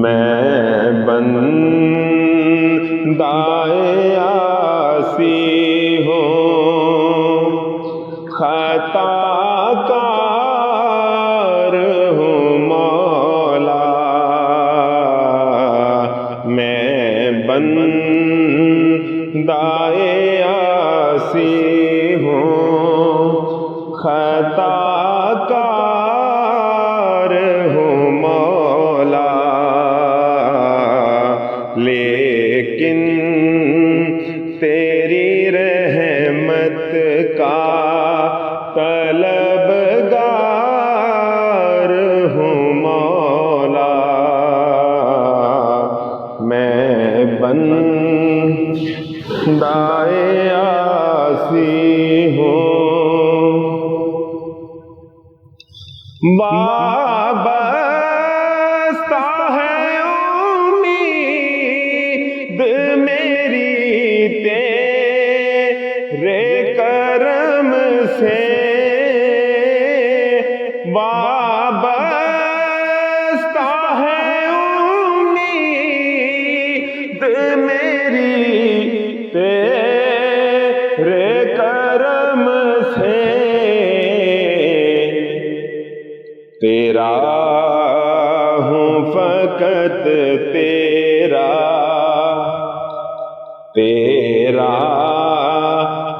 میں بندۂ عاصی ہوں، خطا کار ہوں مولا، میں بندۂ عاصی ہوں، خطا کار ہوں مولا، لیکن تیری رحمت کا طلبگار ہوں مولا، میں بندۂ عاصی ہوں، وابستہ ہے امید میری تیرے کرم سے، وابستہ ہے امید میری تیرے کرم سے، تیرا ہوں فقط تیرا، تیرا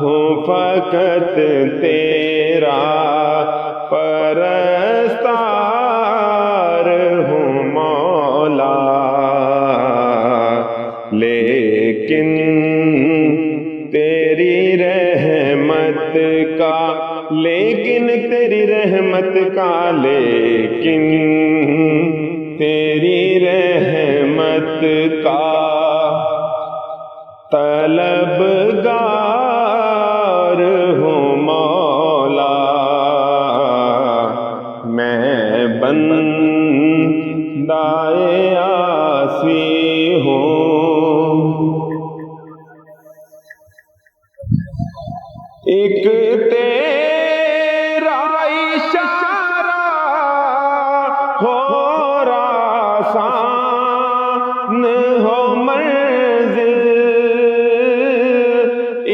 ہوں فقط تیرا، پرستار ہوں مولا، لیکن تیری رحمت کا، لیکن تیری رحمت کا، لیکن تیری رحمت کا طلبگار ہوں مولا، میں بندۂ عاصی ہوں، ایک تیرا اشارہ ہو آسان ہو منزل،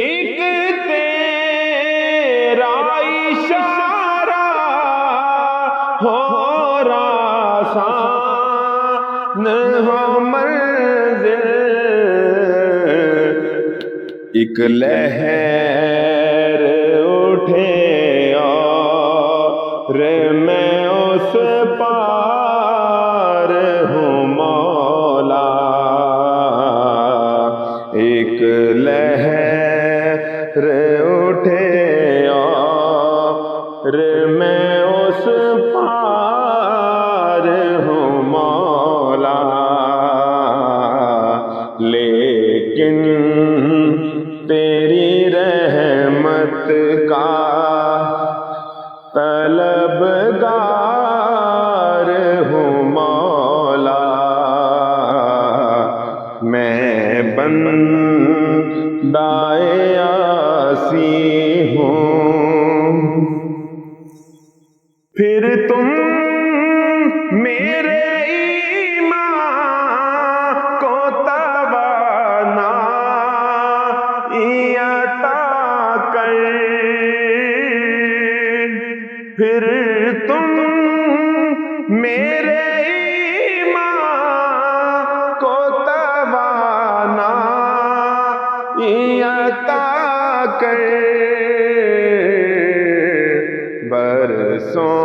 ایک تیرا اشارہ ہو آسان ہو منزل، ایک لہر اٹھے اور میں اس پار ہوں مولا، ایک لہر اٹھے اور میں اس پار ہوں مولا، لیکن تیری رحمت کا طلبگار ہوں مولا، میں بندۂ عاصی ہوں، پھر تم میرے ایمان کو توانائی عطا کر، پھر تم میرے ایمان کو توانائی عطا کر، برسوں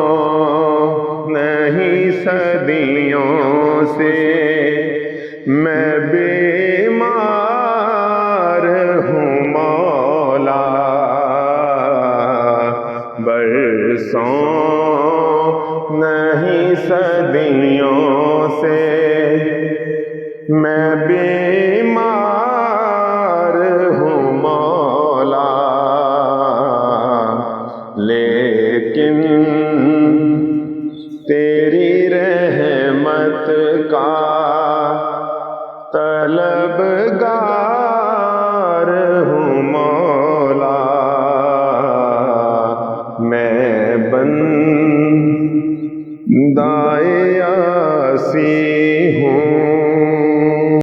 نہیں صدیوں سے میں بیمار ہوں مولا، برسوں نہیں صدیوں سے میں بیمار ہوں مولا، لیکن تیری رحمت کا طلبگار ہوں مولا، میں بندۂ آسی ہوں